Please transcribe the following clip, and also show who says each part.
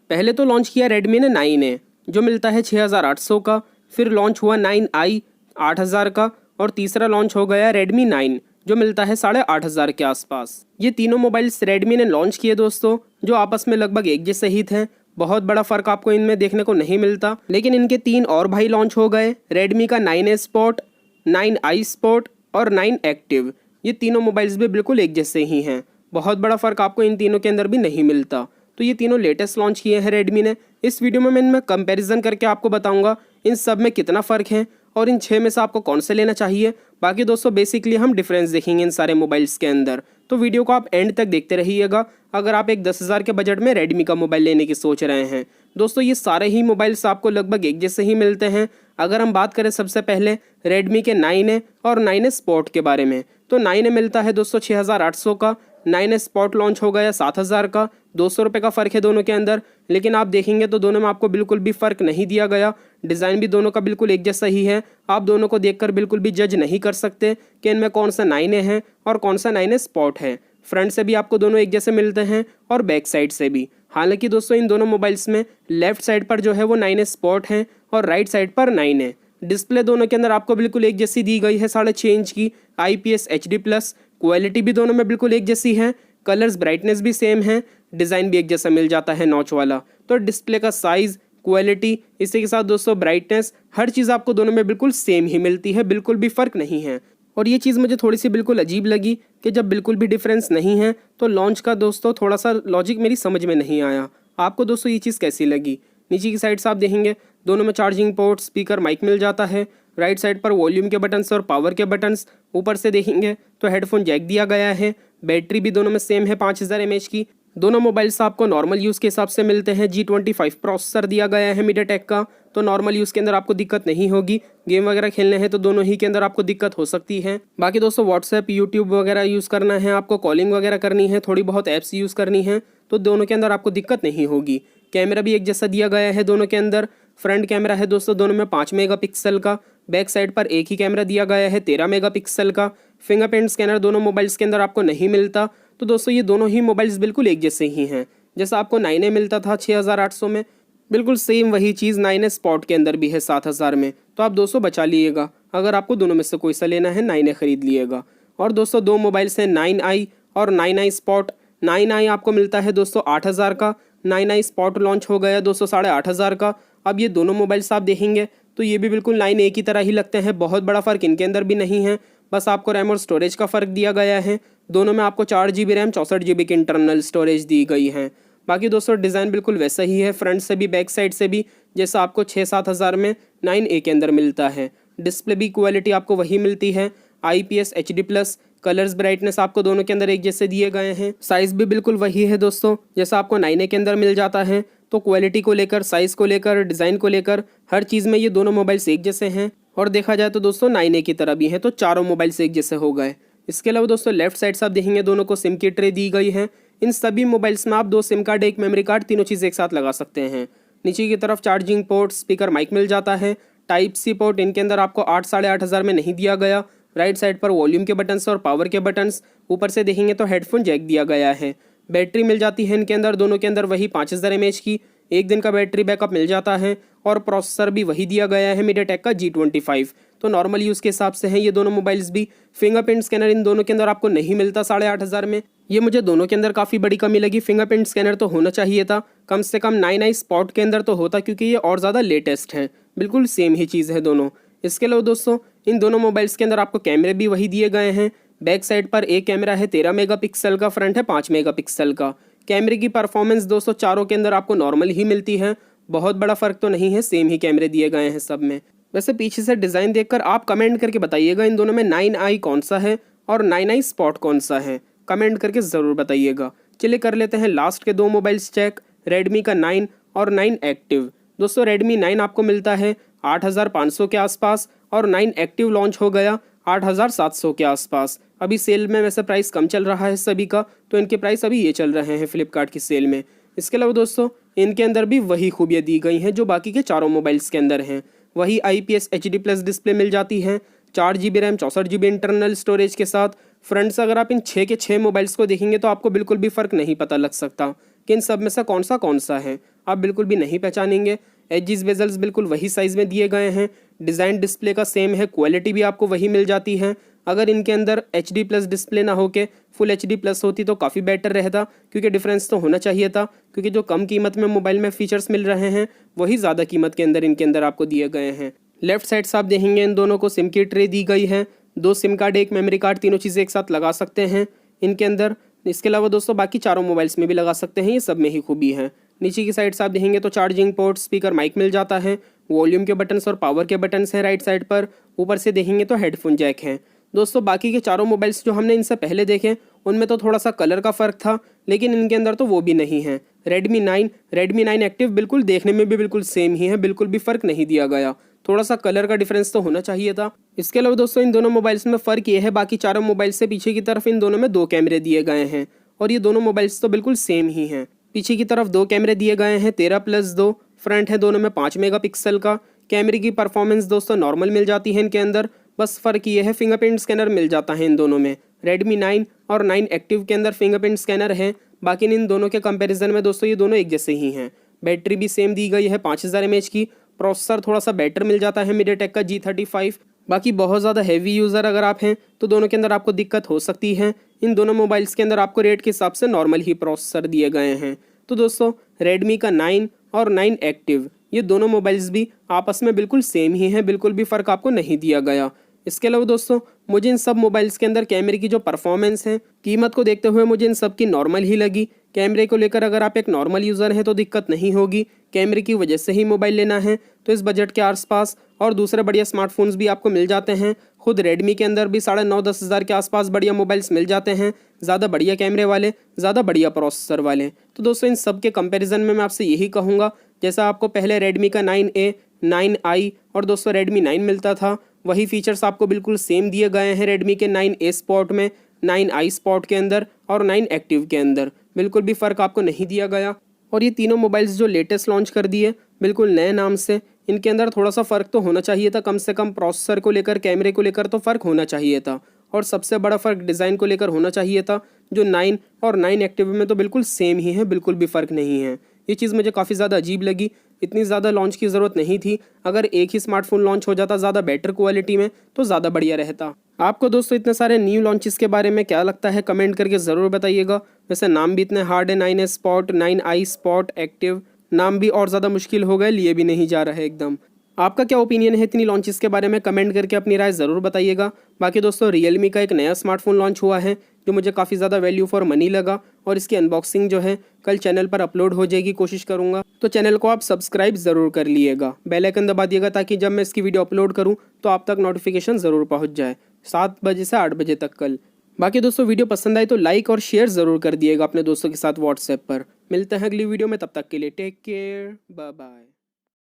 Speaker 1: पहले तो लॉन्च किया रेडमी ने 9A जो मिलता है 6800 का, फिर लॉन्च हुआ 9i 8000 का, और तीसरा लॉन्च हो गया रेडमी 9 जो मिलता है 8500 के आसपास। ये तीनों मोबाइल्स रेडमी ने लॉन्च किए दोस्तों, जो आपस में लगभग एक जैसे ही थे। बहुत बड़ा फर्क आपको इनमें देखने को नहीं मिलता। लेकिन इनके 3 और भाई लॉन्च हो गए, रेडमी का 9A स्पोर्ट, 9i स्पोर्ट और 9 एक्टिव। ये तीनों मोबाइल्स भी बिल्कुल एक जैसे ही हैं, बहुत बड़ा फर्क आपको इन तीनों के अंदर भी नहीं मिलता। तो ये तीनों लेटेस्ट लॉन्च किए हैं रेडमी ने। इस वीडियो में मैं इनमें कंपैरिजन करके आपको बताऊंगा इन सब में कितना फ़र्क है और इन 6 में से आपको कौन से लेना चाहिए। बाकी दोस्तों बेसिकली हम डिफरेंस देखेंगे इन सारे मोबाइल्स के अंदर, तो वीडियो को आप एंड तक देखते रहिएगा अगर आप एक 10,000 के बजट में रेडमी का मोबाइल लेने की सोच रहे हैं। दोस्तों ये सारे ही मोबाइल्स आपको लगभग एक जैसे ही मिलते हैं। अगर हम बात करें सबसे पहले रेडमी के 9A और 9A स्पोर्ट के बारे में, तो 9A मिलता है दोस्तों 6800 का, 9A स्पोर्ट लॉन्च हो गया 7000 का। 200 रुपये का फ़र्क है दोनों के अंदर, लेकिन आप देखेंगे तो दोनों में आपको बिल्कुल भी फ़र्क नहीं दिया गया। डिज़ाइन भी दोनों का बिल्कुल एक जैसा ही है। आप दोनों को देखकर बिल्कुल भी जज नहीं कर सकते कि इनमें कौन सा 9A है और कौन सा 9A स्पोर्ट है। फ्रंट से भी आपको दोनों एक जैसे मिलते हैं और बैक साइड से भी। हालांकि दोस्तों इन दोनों मोबाइल्स में लेफ्ट साइड पर जो है वो 9A स्पोर्ट है और राइट साइड पर 9A। डिस्प्ले दोनों के अंदर आपको बिल्कुल एक जैसी दी गई है 6.5 इंच की IPS HD+। क्वालिटी भी दोनों में बिल्कुल एक जैसी है, कलर्स ब्राइटनेस भी सेम है, डिज़ाइन भी एक जैसा मिल जाता है नॉच वाला। तो डिस्प्ले का साइज़, क्वालिटी, इसी के साथ दोस्तों ब्राइटनेस, हर चीज़ आपको दोनों में बिल्कुल सेम ही मिलती है, बिल्कुल भी फ़र्क नहीं है। और ये चीज़ मुझे थोड़ी सी बिल्कुल अजीब लगी कि जब बिल्कुल भी डिफरेंस नहीं है तो लॉन्च का दोस्तों थोड़ा सा लॉजिक मेरी समझ में नहीं आया। आपको दोस्तों ये चीज़ कैसी लगी? नीचे की साइड से आप देखेंगे दोनों में चार्जिंग पोर्ट, स्पीकर, माइक मिल जाता है। राइट साइड पर वॉल्यूम के बटन्स और पावर के बटन्स। ऊपर से देखेंगे तो हेडफोन जैक दिया गया है। बैटरी भी दोनों में सेम है 5000 mAh की। दोनों मोबाइल्स आपको नॉर्मल यूज़ के हिसाब से मिलते हैं। G25 प्रोसेसर दिया गया है मीडियाटेक का, तो नॉर्मल यूज़ के अंदर आपको दिक्कत नहीं होगी। गेम वगैरह खेलने हैं तो दोनों ही के अंदर आपको दिक्कत हो सकती है। बाकी दोस्तों व्हाट्सएप, यूट्यूब वगैरह यूज़ करना है, आपको कॉलिंग वगैरह करनी है, थोड़ी बहुत ऐप्स यूज़ करनी है, तो दोनों के अंदर आपको दिक्कत नहीं होगी। कैमरा भी एक जैसा दिया गया है दोनों के अंदर। फ्रंट कैमरा है दोस्तों दोनों में 5 मेगापिक्सल का। बैक साइड पर एक ही कैमरा दिया गया है 13 मेगापिक्सल का। फिंगरप्रिंट स्कैनर दोनों मोबाइल्स के अंदर आपको नहीं मिलता। तो दोस्तों ये दोनों ही मोबाइल्स बिल्कुल एक जैसे ही हैं। जैसा आपको 9A मिलता था 6800 में, बिल्कुल सेम वही चीज़ 9A स्पॉट के अंदर भी है 7000 में। तो आप 200 बचा लीजिएगा। अगर आपको दोनों में से कोई सा लेना है 9A खरीद लीजिएगा। और दोस्तों 2 मोबाइल्स हैं 9i और 9i स्पॉट। 9i आपको मिलता है दोस्तों 8000 का, 9i स्पॉट लॉन्च हो गया दोस्तों 8500 का। अब ये दोनों मोबाइल्स आप देखेंगे तो ये भी बिल्कुल 9A की तरह ही लगते हैं, बहुत बड़ा फ़र्क इनके अंदर भी नहीं है। बस आपको रैम और स्टोरेज का फ़र्क दिया गया है। दोनों में आपको 4GB रैम 64GB की इंटरनल स्टोरेज दी गई है। बाकी दोस्तों डिज़ाइन बिल्कुल वैसा ही है, फ्रंट से भी बैक साइड से भी, जैसा आपको 6-7 हज़ार में 9A के अंदर मिलता है। डिस्प्ले भी क्वालिटी आपको वही मिलती है, IPS HD+। कलर्स ब्राइटनेस आपको दोनों के अंदर एक जैसे दिए गए हैं। साइज़ भी बिल्कुल वही है दोस्तों जैसा आपको 9A के अंदर मिल जाता है। तो क्वालिटी को लेकर, साइज़ को लेकर, डिज़ाइन को लेकर, हर चीज़ में ये दोनों मोबाइल्स एक जैसे हैं। और देखा जाए तो दोस्तों 9A की तरह भी हैं, तो चारों मोबाइल्स एक जैसे हो गए। इसके अलावा दोस्तों लेफ्ट साइड से आप देखेंगे दोनों को सिम की ट्रे दी गई है। इन सभी मोबाइल्स में आप 2 सिम कार्ड, 1 मेमोरी कार्ड, तीनों चीज़ एक साथ लगा सकते हैं। नीचे की तरफ चार्जिंग पोर्ट, स्पीकर, माइक मिल जाता है। Type-C पोर्ट इनके अंदर आपको 8-8500 में नहीं दिया गया। राइट साइड पर वॉल्यूम के बटन्स और पावर के बटन्स। ऊपर से देखेंगे तो हेडफोन जैक दिया गया है। बैटरी मिल जाती है इनके अंदर दोनों के अंदर वही 5000 mAh की, 1 दिन का बैटरी बैकअप मिल जाता है। और प्रोसेसर भी वही दिया गया है मीडियाटेक का G25। तो नॉर्मल यूज़ के हिसाब से हैं ये दोनों मोबाइल्स भी। फिंगरप्रिंट स्कैनर इन दोनों के अंदर आपको नहीं मिलता 8500 में। ये मुझे दोनों के अंदर काफ़ी बड़ी कमी लगी। फिंगरप्रिंट स्कैनर तो होना चाहिए था, कम से कम 9i स्पॉट के अंदर तो होता, क्योंकि ये और ज़्यादा लेटेस्ट है। बिल्कुल सेम ही चीज़ है दोनों। इसके अलावा दोस्तों इन दोनों मोबाइल्स के अंदर आपको कैमरे भी वही दिए गए हैं। बैक साइड पर एक कैमरा है 13 मेगापिक्सल का, फ्रंट है 5 मेगापिक्सल का। कैमरे की परफॉर्मेंस दोस्तों चारों के अंदर आपको नॉर्मल ही मिलती है, बहुत बड़ा फ़र्क तो नहीं है, सेम ही कैमरे दिए गए हैं सब में। वैसे पीछे से डिज़ाइन देखकर आप कमेंट करके बताइएगा इन दोनों में 9i कौन सा है और 9i स्पॉट कौन सा है, कमेंट करके ज़रूर बताइएगा। चलिए कर लेते हैं लास्ट के 2 मोबाइल्स चेक, रेडमी का 9 और 9 एक्टिव। दोस्तों रेडमी 9 आपको मिलता है 8500 के आसपास और 9 एक्टिव लॉन्च हो गया 8700 के आसपास। अभी सेल में वैसे प्राइस कम चल रहा है सभी का, तो इनके प्राइस अभी ये चल रहे हैं फ्लिपकार्ट की सेल में। इसके अलावा दोस्तों इनके अंदर भी वही खूबियाँ दी गई हैं जो बाकी के चारों मोबाइल्स के अंदर हैं। वही IPS HD+ डिस्प्ले मिल जाती है, 4GB RAM 64GB internal storage के साथ। फ्रंट से अगर आप इन 6 के 6 मोबाइल्स को देखेंगे तो आपको बिल्कुल भी फ़र्क नहीं पता लग सकता कि इन सब में से कौन सा है। आप बिल्कुल भी नहीं पहचानेंगे। एजिस बेजल्स बिल्कुल वही साइज़ में दिए गए हैं। डिज़ाइन डिस्प्ले का सेम है, क्वालिटी भी आपको वही मिल जाती है। अगर इनके अंदर HD+ डिस्प्ले ना होके फुल HD+ होती तो काफ़ी बेटर रहता, क्योंकि डिफरेंस तो होना चाहिए था। क्योंकि जो कम कीमत में मोबाइल में फीचर्स मिल रहे हैं वही ज़्यादा कीमत के अंदर इनके अंदर आपको दिए गए हैं। लेफ्ट साइड से आप देखेंगे इन दोनों को सिम की ट्रे दी गई है। 2 सिम कार्ड, 1 मेमोरी कार्ड, तीनों चीज़ें एक साथ लगा सकते हैं इनके अंदर। इसके अलावा दोस्तों बाकी चारों मोबाइल्स में भी लगा सकते हैं, ये सब में ही खूबी है। नीचे की साइड से आप देखेंगे तो चार्जिंग पोर्ट, स्पीकर, माइक मिल जाता है। वॉल्यूम के बटन्स और पावर के बटन्स हैं राइट साइड पर। ऊपर से देखेंगे तो हेडफोन जैक है। दोस्तों बाकी के चारों मोबाइल्स जो हमने इनसे पहले देखे उनमें तो थोड़ा सा कलर का फ़र्क था, लेकिन इनके अंदर तो वो भी नहीं है। Redmi 9 एक्टिव बिल्कुल देखने में भी बिल्कुल सेम ही है, बिल्कुल भी फ़र्क नहीं दिया गया। थोड़ा सा कलर का डिफरेंस तो होना चाहिए था। इसके अलावा दोस्तों इन दोनों मोबाइल्स में फ़र्क ये है, बाकी चारों मोबाइल से पीछे की तरफ इन दोनों में 2 कैमरे दिए गए हैं और ये दोनों मोबाइल्स तो बिल्कुल सेम ही हैं। पीछे की तरफ 2 कैमरे दिए गए हैं 13+2, फ्रंट है दोनों में 5 मेगापिक्सल का। कैमरे की परफॉर्मेंस दोस्तों नॉर्मल मिल जाती है इनके अंदर, बस फ़र्क ये है फिंगरप्रिंट स्कैनर मिल जाता है इन दोनों में। Redmi 9 और 9 एक्टिव के अंदर फिंगरप्रिंट स्कैनर है, बाकी इन दोनों के कंपैरिजन में दोस्तों ये दोनों एक जैसे ही हैं। बैटरी भी सेम दी गई है 5000 mAh की। प्रोसेसर थोड़ा सा बेटर मिल जाता है MediaTek का G35। बाकी बहुत ज़्यादा हैवी यूज़र अगर आप हैं तो दोनों के अंदर आपको दिक्कत हो सकती है। इन दोनों मोबाइल्स के अंदर आपको रेट के हिसाब से नॉर्मल ही प्रोसेसर दिए गए हैं। तो दोस्तों Redmi का 9 और 9 एक्टिव ये दोनों मोबाइल्स भी आपस में बिल्कुल सेम ही हैं, बिल्कुल भी फ़र्क आपको नहीं दिया गया। इसके अलावा दोस्तों मुझे इन सब मोबाइल्स के अंदर कैमरे की जो परफॉर्मेंस है, कीमत को देखते हुए मुझे इन सब की नॉर्मल ही लगी। कैमरे को लेकर अगर आप एक नॉर्मल यूज़र हैं तो दिक्कत नहीं होगी, कैमरे की वजह से ही मोबाइल लेना है तो इस बजट के आसपास और दूसरे बढ़िया स्मार्टफोन्स भी आपको मिल जाते हैं। खुद Redmi के अंदर भी 9,5-10 हज़ार के आसपास बढ़िया मोबाइल्स मिल जाते हैं, ज़्यादा बढ़िया कैमरे वाले, ज़्यादा बढ़िया प्रोसेसर वाले। तो दोस्तों इन सब के कंपैरिजन में मैं आपसे यही कहूँगा, जैसा आपको पहले Redmi का 9A, 9i और दोस्तों Redmi 9 मिलता था, वही फीचर्स आपको बिल्कुल सेम दिए गए हैं Redmi के 9A स्पॉट में, 9i स्पॉट के अंदर और 9 एक्टिव के अंदर। बिल्कुल भी फ़र्क आपको नहीं दिया गया। और ये तीनों मोबाइल्स जो लेटेस्ट लॉन्च कर दिए बिल्कुल नए नाम से, इनके अंदर थोड़ा सा फ़र्क तो होना चाहिए था, कम से कम प्रोसेसर को लेकर, कैमरे को लेकर तो फ़र्क होना चाहिए था। और सबसे बड़ा फ़र्क डिज़ाइन को लेकर होना चाहिए था, जो 9 और 9 एक्टिव में तो बिल्कुल सेम ही है, बिल्कुल भी फ़र्क नहीं है। ये चीज़ मुझे काफ़ी ज़्यादा अजीब लगी। इतनी ज़्यादा लॉन्च की ज़रूरत नहीं थी। अगर एक ही स्मार्टफोन लॉन्च हो जाता ज़्यादा बेटर क्वालिटी में तो ज़्यादा बढ़िया रहता। आपको दोस्तों इतने सारे न्यू लॉन्चेस के बारे में क्या लगता है, कमेंट करके ज़रूर बताइएगा। वैसे नाम भी इतने हार्ड है, 9A spot, 9i spot, active, नाम भी और ज़्यादा मुश्किल हो गए, लिए भी नहीं जा रहा है एकदम। आपका क्या ओपिनियन है इतनी लॉन्चेस के बारे में, कमेंट करके अपनी राय ज़रूर बताइएगा। बाकी दोस्तों Realme का एक नया स्मार्टफोन लॉन्च हुआ है जो मुझे काफ़ी ज़्यादा वैल्यू फॉर मनी लगा, और इसकी अनबॉक्सिंग जो है कल चैनल पर अपलोड हो जाएगी, कोशिश करूँगा। तो चैनल को आप सब्सक्राइब ज़रूर कर लिएगा, बेल आइकन दबा दिएगा ताकि जब मैं इसकी वीडियो अपलोड करूँ तो आप तक नोटिफिकेशन ज़रूर पहुँच जाए 7 बजे से 8 बजे तक कल। बाकी दोस्तों वीडियो पसंद आए तो लाइक और शेयर ज़रूर कर दिएगा अपने दोस्तों के साथ व्हाट्सएप पर। मिलते हैं अगली वीडियो में, तब तक के लिए टेक केयर, बाय बाय।